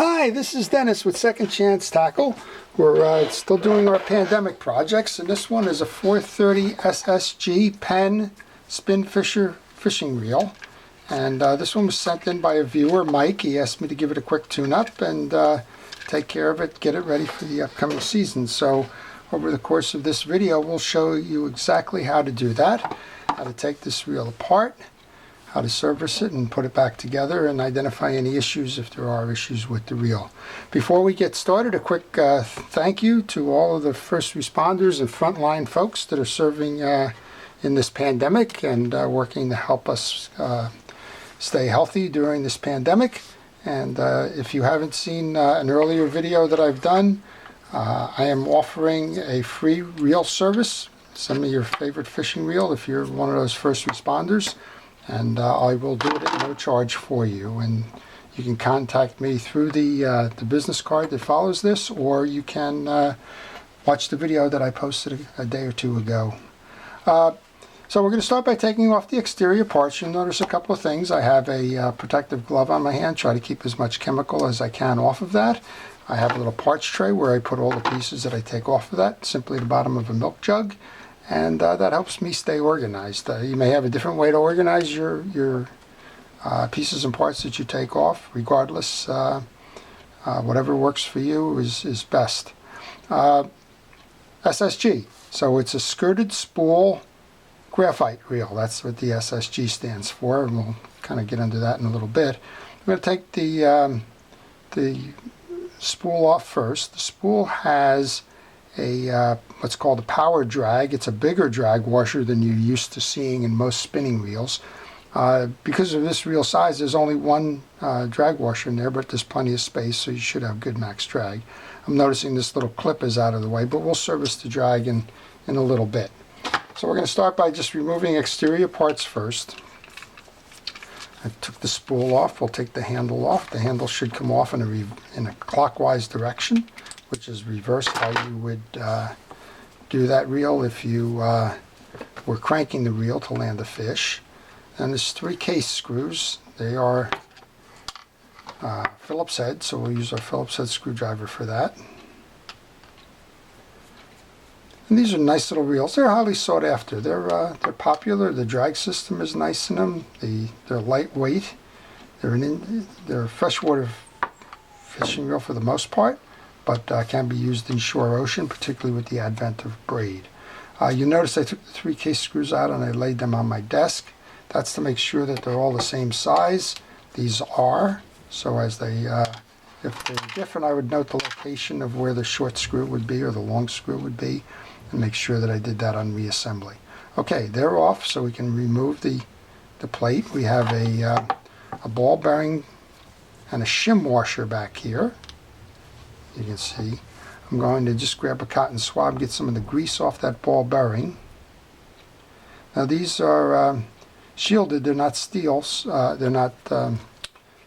Hi, this is Dennis with Second Chance Tackle. We're still doing our pandemic projects, and this one is a 430 SSG Penn SpinFisher fishing reel. And this one was sent in by a viewer, Mike. He asked me to give it a quick tune-up and take care of it, get it ready for the upcoming season. So over the course of this video, we'll show you exactly how to do that, how to take this reel apart, how to service it and put it back together, and identify any issues if there are issues with the reel. Before we get started, a quick thank you to all of the first responders and frontline folks that are serving in this pandemic and working to help us stay healthy during this pandemic. And if you haven't seen an earlier video that I've done, I am offering a free reel service. Send me your favorite fishing reel if you're one of those first responders, and I will do it at no charge for you. And you can contact me through the business card that follows this, or you can watch the video that I posted a day or two ago. So we're going to start by taking off the exterior parts. You'll notice a couple of things. I have a protective glove on my hand, try to keep as much chemical as I can off of that. I have a little parts tray where I put all the pieces that I take off of that, simply the bottom of a milk jug. And that helps me stay organized. You may have a different way to organize your pieces and parts that you take off. Regardless, whatever works for you is best. SSG. So it's a skirted spool graphite reel. That's what the SSG stands for, and we'll kind of get into that in a little bit. I'm going to take the spool off first. The spool has a what's called a power drag. It's a bigger drag washer than you're used to seeing in most spinning reels. Because of this reel size, there's only one drag washer in there, but there's plenty of space, so you should have good max drag. I'm noticing this little clip is out of the way, but we'll service the drag in a little bit. So we're going to start by just removing exterior parts first. I took the spool off. We'll take the handle off. The handle should come off in a clockwise direction, which is reverse how you would do that reel if you were cranking the reel to land a fish. And there's 3 case screws. They are Phillips head, so we'll use our Phillips head screwdriver for that. And these are nice little reels. They're highly sought after. They're popular. The drag system is nice in them. They're lightweight. They're a freshwater fishing reel for the most part, but can be used in shore ocean, particularly with the advent of braid. You notice I took the 3 case screws out and I laid them on my desk. That's to make sure that they're all the same size. These are, so as they, if they're different, I would note the location of where the short screw would be or the long screw would be, and make sure that I did that on reassembly. Okay, they're off, so we can remove the plate. We have a ball bearing and a shim washer back here. You can see. I'm going to just grab a cotton swab, get some of the grease off that ball bearing. Now these are shielded, they're not steel, they're not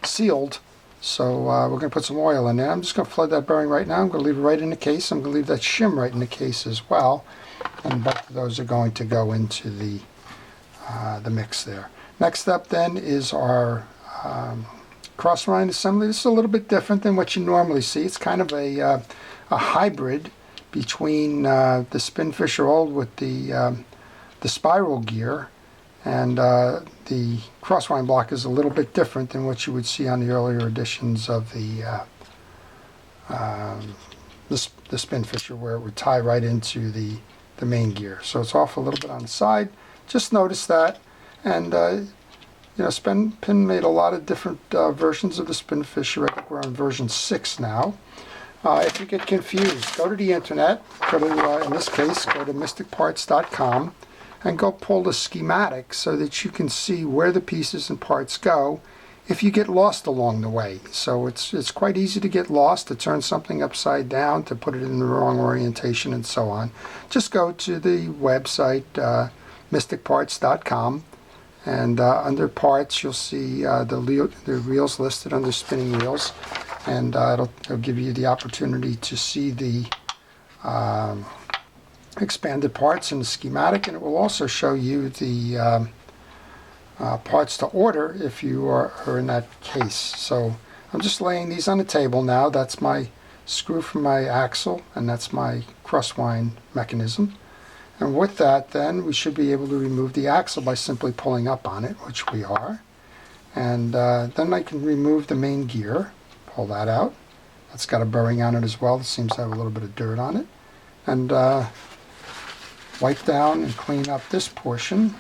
sealed, so we're going to put some oil in there. I'm just going to flood that bearing right now. I'm going to leave it right in the case. I'm going to leave that shim right in the case as well, and both of those are going to go into the mix there. Next up then is our cross line assembly. This is a little bit different than what you normally see. It's kind of a hybrid between the SpinFisher old with the spiral gear, and the crosswind block is a little bit different than what you would see on the earlier editions of the SpinFisher, where it would tie right into the main gear. So it's off a little bit on the side. Just notice that. And you know, Spin made a lot of different versions of the SpinFisher. I think we're on version 6 now. If you get confused, go to the internet. Go to, in this case, go to mysticparts.com. and go pull the schematic so that you can see where the pieces and parts go if you get lost along the way. So it's quite easy to get lost, to turn something upside down, to put it in the wrong orientation, and so on. Just go to the website mysticparts.com, and under parts you'll see the reels listed under spinning reels, and it'll give you the opportunity to see the expanded parts in the schematic, and it will also show you the parts to order if you are in that case. So I'm just laying these on the table now. That's my screw from my axle, and that's my crosswind mechanism. And with that, then, we should be able to remove the axle by simply pulling up on it, which we are. And then I can remove the main gear, pull that out. That's got a bearing on it as well. It seems to have a little bit of dirt on it. And wipe down and clean up this portion.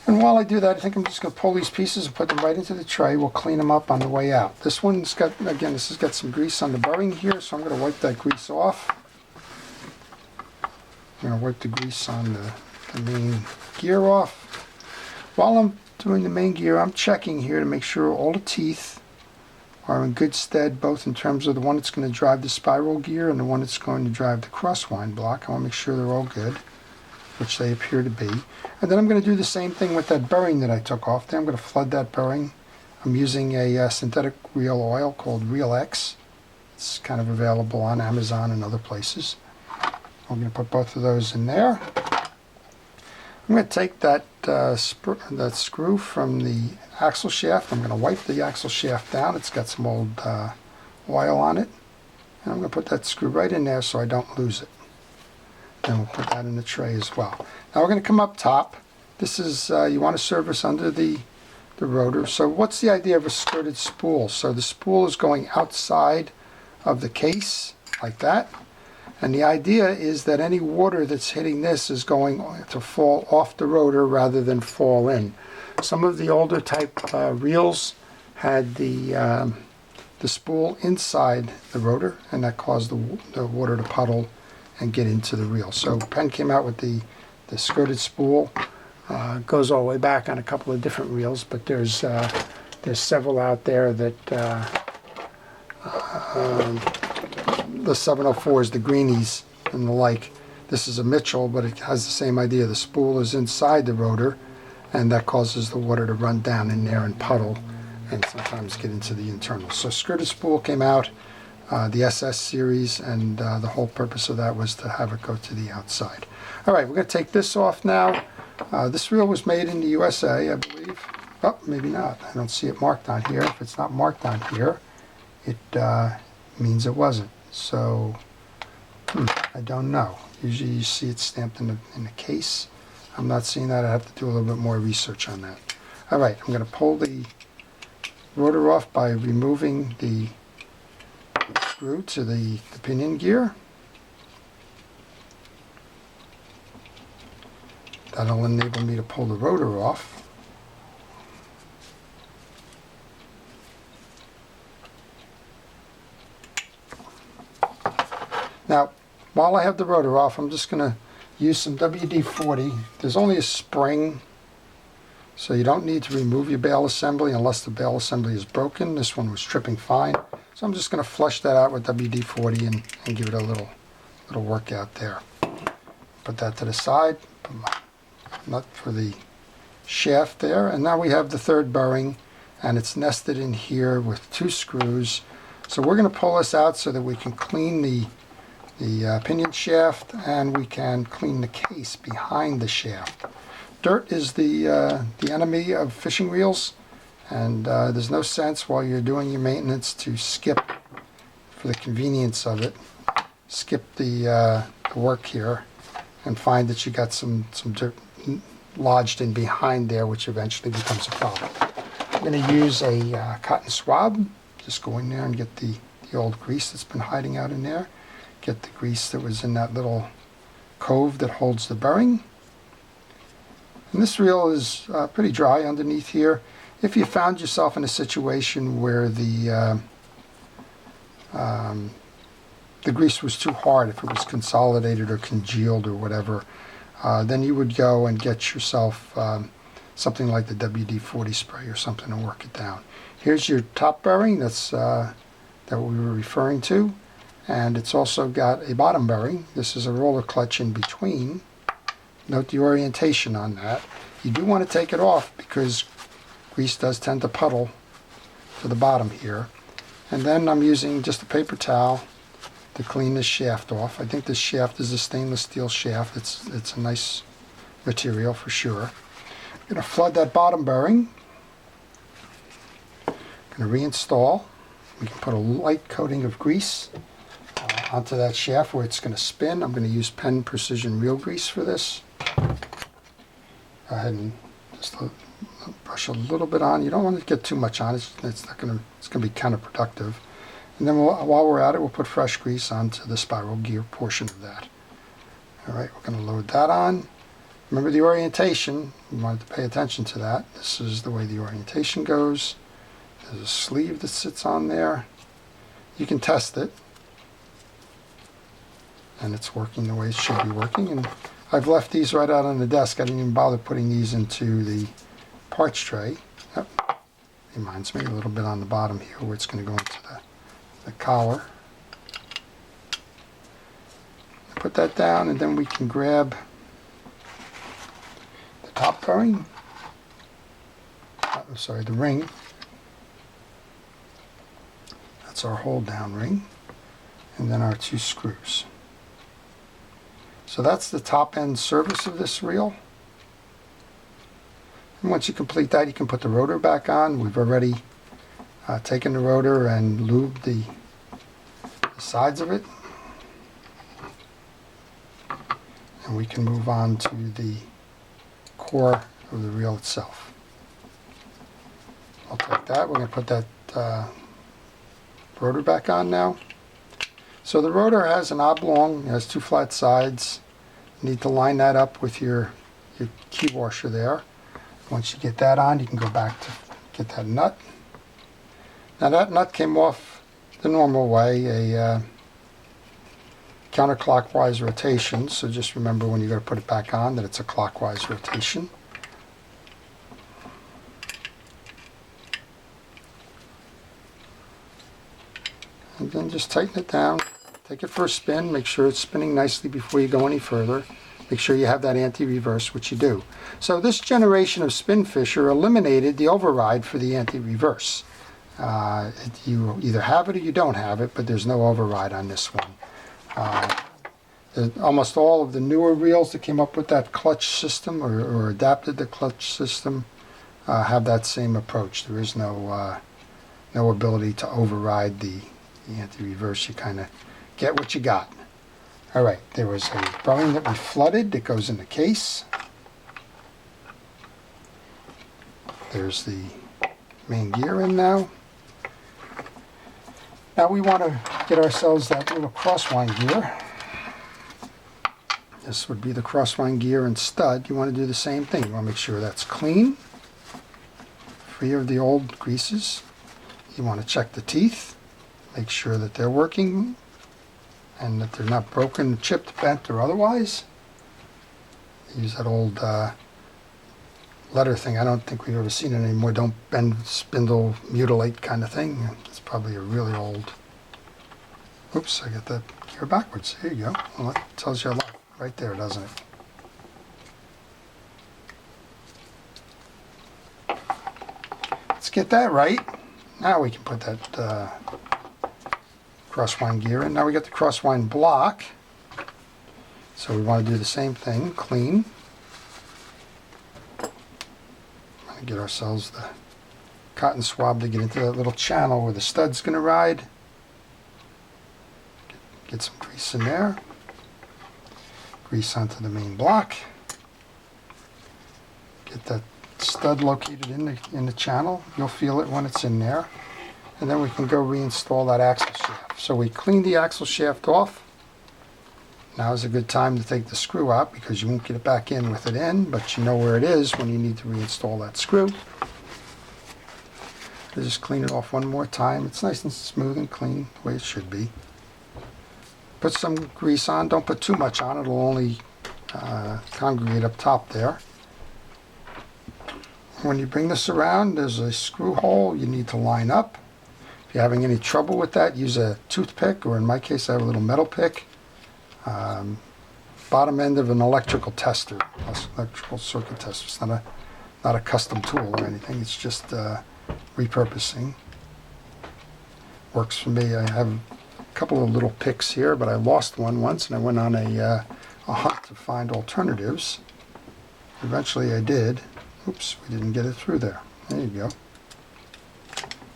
And while I do that, I think I'm just going to pull these pieces and put them right into the tray. We'll clean them up on the way out. This one's got, again, this has got some grease on the bearing here, so I'm going to wipe that grease off. I'm going to wipe the grease on the main gear off. While I'm doing the main gear, I'm checking here to make sure all the teeth are in good stead, both in terms of the one that's going to drive the spiral gear and the one that's going to drive the crosswind block. I want to make sure they're all good, which they appear to be. And then I'm going to do the same thing with that bearing that I took off there. I'm going to flood that bearing. I'm using a synthetic reel oil called Reel X. It's kind of available on Amazon and other places. I'm going to put both of those in there. I'm going to take that screw from the axle shaft. I'm going to wipe the axle shaft down. It's got some old oil on it. And I'm going to put that screw right in there so I don't lose it. Then we'll put that in the tray as well. Now we're going to come up top. This is, you want to service under the rotor. So what's the idea of a skirted spool? So the spool is going outside of the case, like that. And the idea is that any water that's hitting this is going to fall off the rotor rather than fall in. Some of the older type reels had the spool inside the rotor, and that caused the water to puddle and get into the reel. So Penn came out with the skirted spool. Goes all the way back on a couple of different reels, but there's several out there that the 704s, the greenies and the like. This is a Mitchell, but it has the same idea. The spool is inside the rotor, and that causes the water to run down in there and puddle and sometimes get into the internals. So skirted spool came out, the SS series, and the whole purpose of that was to have it go to the outside. All right, we're going to take this off now. This reel was made in the USA, I believe. Oh, maybe not. I don't see it marked on here. If it's not marked on here, it means it wasn't. So, I don't know. Usually you see it stamped in the case. I'm not seeing that. I have to do a little bit more research on that. All right, I'm going to pull the rotor off by removing the screw to the pinion gear. That'll enable me to pull the rotor off. Now, while I have the rotor off, I'm just going to use some WD-40. There's only a spring, so you don't need to remove your bail assembly unless the bail assembly is broken. This one was tripping fine. So I'm just going to flush that out with WD-40 and give it a little workout there. Put that to the side. Put my nut for the shaft there. And now we have the third bearing, and it's nested in here with two screws. So we're going to pull this out so that we can clean the pinion shaft, and we can clean the case behind the shaft. Dirt is the enemy of fishing reels, and there's no sense while you're doing your maintenance to skip, for the convenience of it, skip the work here and find that you got some dirt lodged in behind there, which eventually becomes a problem. I'm going to use a cotton swab. Just go in there and get the old grease that's been hiding out in there. Get the grease that was in that little cove that holds the bearing. And this reel is pretty dry underneath here. If you found yourself in a situation where the grease was too hard, if it was consolidated or congealed or whatever, then you would go and get yourself something like the WD-40 spray or something to work it down. Here's your top bearing that we were referring to, and it's also got a bottom bearing. This is a roller clutch in between. Note the orientation on that. You do want to take it off because grease does tend to puddle to the bottom here. And then I'm using just a paper towel to clean this shaft off. I think this shaft is a stainless steel shaft. It's a nice material for sure. I'm going to flood that bottom bearing. going to reinstall. We can put a light coating of grease onto that shaft where it's going to spin. I'm going to use Penn Precision Reel Grease for this. Go ahead and just brush a little bit on. You don't want to get too much on. It's going to be counterproductive. And then while we're at it, we'll put fresh grease onto the spiral gear portion of that. All right, we're going to load that on. Remember the orientation. We wanted to pay attention to that. This is the way the orientation goes. There's a sleeve that sits on there. You can test it. And it's working the way it should be working. And I've left these right out on the desk. I didn't even bother putting these into the parts tray. Yep. Reminds me a little bit on the bottom here where it's going to go into the collar. Put that down, and then we can grab the top bearing. Sorry, the ring. That's our hold down ring. And then our 2 screws. So that's the top end surface of this reel. And once you complete that, you can put the rotor back on. We've already taken the rotor and lubed the sides of it. And we can move on to the core of the reel itself. I'll take that. We're going to put that rotor back on now. So the rotor has an oblong, it has 2 flat sides. You need to line that up with your key washer there. Once you get that on, you can go back to get that nut. Now that nut came off the normal way, a counterclockwise rotation, so just remember when you go to put it back on that it's a clockwise rotation. And then just tighten it down. Take it for a spin, make sure it's spinning nicely before you go any further. Make sure you have that anti-reverse, which you do. So this generation of SpinFisher eliminated the override for the anti-reverse. You either have it or you don't have it, but there's no override on this one. Almost all of the newer reels that came up with that clutch system or adapted the clutch system have that same approach. There is no ability to override the anti-reverse. You kind of get what you got. All right, there was a bearing that we flooded that goes in the case. There's the main gear in now. Now we want to get ourselves that little crosswind gear. This would be the crosswind gear and stud. You want to do the same thing. You want to make sure that's clean, free of the old greases. You want to check the teeth, make sure that they're working and that they're not broken, chipped, bent, or otherwise. Use that old letter thing. I don't think we've ever seen it anymore. Don't bend, spindle, mutilate kind of thing. It's probably a really old... Oops, I got that gear backwards. There you go. Well, that tells you a lot right there, doesn't it? Let's get that right. Now we can put that crosswind gear in. Now we got the crosswind block. So we want to do the same thing, clean. Get ourselves the cotton swab to get into that little channel where the stud's going to ride. Get some grease in there. Grease onto the main block. Get that stud located in the channel. You'll feel it when it's in there. And then we can go reinstall that axle shaft. So we cleaned the axle shaft off. Now is a good time to take the screw out because you won't get it back in with it in, but you know where it is when you need to reinstall that screw. Just clean it off one more time. It's nice and smooth and clean the way it should be. Put some grease on. Don't put too much on. It'll only congregate up top there. When you bring this around, there's a screw hole you need to line up. If you're having any trouble with that, use a toothpick, or in my case I have a little metal pick. Bottom end of an electrical tester, electrical circuit tester. It's not a custom tool or anything. It's just repurposing. Works for me. I have a couple of little picks here, but I lost one once, and I went on a hunt to find alternatives. Eventually, I did. Oops, we didn't get it through there. There you go.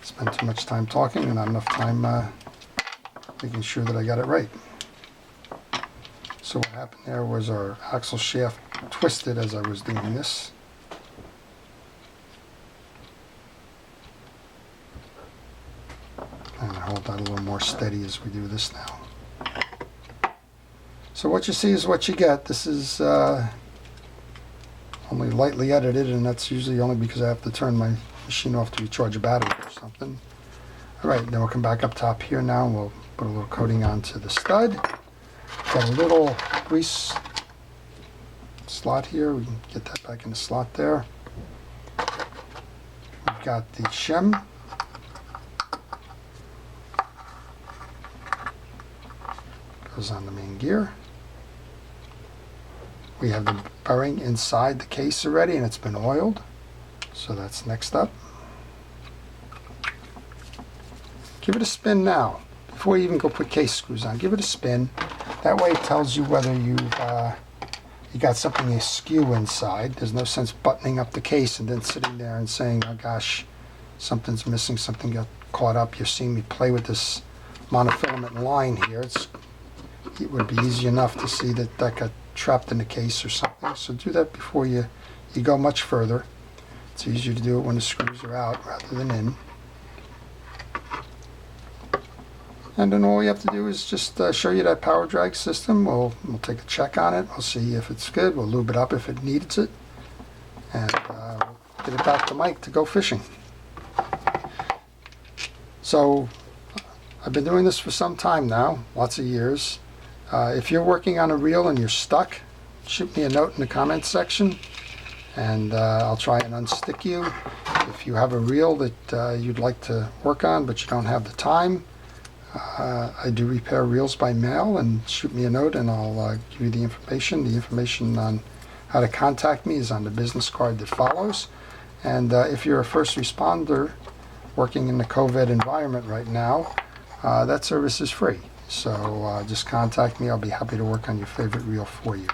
spent too much time talking and not enough time making sure that I got it right. So what happened there was our axle shaft twisted as I was doing this. And I hold that a little more steady as we do this now. So what you see is what you get. This is only lightly edited, and that's usually only because I have to turn my machine off to recharge a battery or something. Alright, then we'll come back up top here now and we'll put a little coating onto the stud. Got a little grease slot here. We can get that back in the slot there. We've got the shim. Goes on the main gear. We have the bearing inside the case already and it's been oiled. So that's next up. Give it a spin now. Before you even go put case screws on, give it a spin. That way it tells you whether you got something askew inside. There's no sense buttoning up the case and then sitting there and saying, oh gosh, something's missing, something got caught up. You're seeing me play with this monofilament line here. It would be easy enough to see that that got trapped in the case or something. So do that before you go much further. It's easier to do it when the screws are out rather than in. And then all you have to do is just show you that power drag system. We'll take a check on it. We'll see if it's good. We'll lube it up if it needs it. And we'll get it back to Mike to go fishing. So I've been doing this for some time now, lots of years. If you're working on a reel and you're stuck, shoot me a note in the comments section and I'll try and unstick you. If you have a reel that you'd like to work on but you don't have the time, I do repair reels by mail, and shoot me a note and I'll give you the information. The information on how to contact me is on the business card that follows. And if you're a first responder working in the COVID environment right now, that service is free. So just contact me. I'll be happy to work on your favorite reel for you.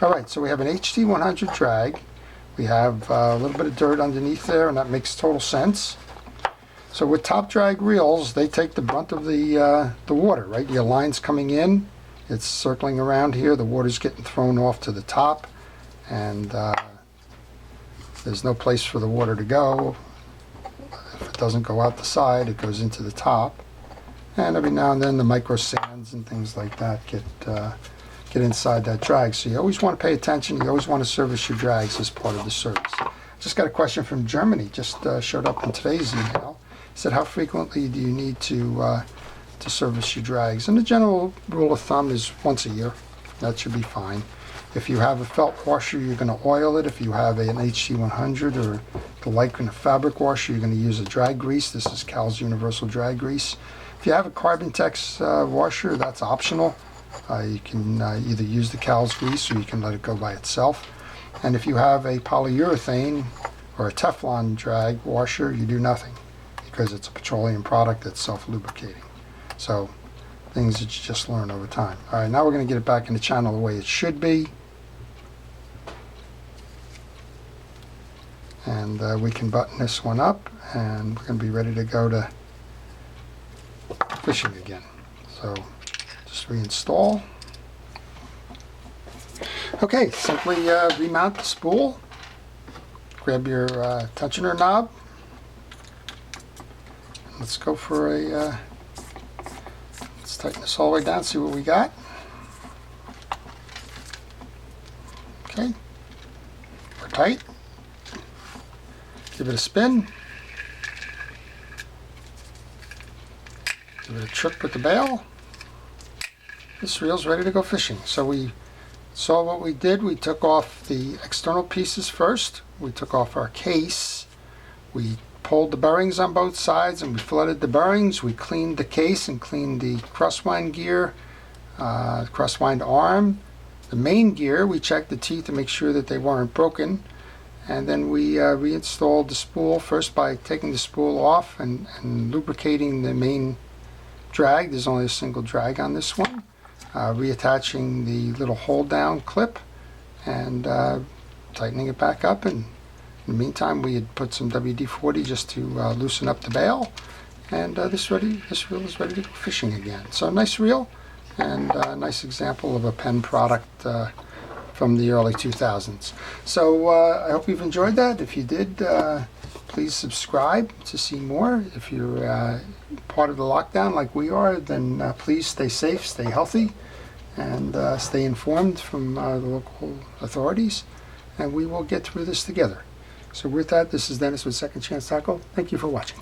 Alright, so we have an HT100 drag. We have a little bit of dirt underneath there, and that makes total sense. So with top drag reels, they take the brunt of the water, right? Your line's coming in, it's circling around here, the water's getting thrown off to the top, and there's no place for the water to go. If it doesn't go out the side, it goes into the top. And every now and then the micro sands and things like that get inside that drag. So you always want to pay attention, you always want to service your drags as part of the service. Just got a question from Germany, just showed up in today's email. He said, how frequently do you need to service your drags? And the general rule of thumb is once a year. That should be fine. If you have a felt washer, you're going to oil it. If you have an HT100 or the Lycra fabric washer, you're going to use a drag grease. This is Cal's Universal Drag Grease. If you have a Carbon-Tex washer, that's optional. You can either use the Cal's grease or you can let it go by itself. And if you have a polyurethane or a Teflon drag washer, you do nothing, because it's a petroleum product that's self-lubricating. So things that you just learn over time. All right, now we're going to get it back in the channel the way it should be. And we can button this one up, and we're going to be ready to go to fishing again. So just reinstall. Okay, simply remount the spool. Grab your tensioner knob. Let's go for a, let's tighten this all the way down, see what we got. Okay, we're tight. Give it a spin. Give it a trip with the bail. This reel's ready to go fishing. So we saw what we did. We took off the external pieces first. We took off our case. We pulled the bearings on both sides and we flooded the bearings. We cleaned the case and cleaned the crosswind gear, crosswind arm. The main gear, we checked the teeth to make sure that they weren't broken. And then we reinstalled the spool first by taking the spool off and lubricating the main drag. There's only a single drag on this one. Reattaching the little hold down clip and tightening it back up and In the meantime, we had put some WD-40 just to loosen up the bail, and this reel is ready to go fishing again. So nice reel, and a nice example of a Penn product from the early 2000s. So I hope you've enjoyed that. If you did, please subscribe to see more. If you're part of the lockdown like we are, then please stay safe, stay healthy, and stay informed from the local authorities, and we will get through this together. So with that, this is Dennis with Second Chance Tackle. Thank you for watching.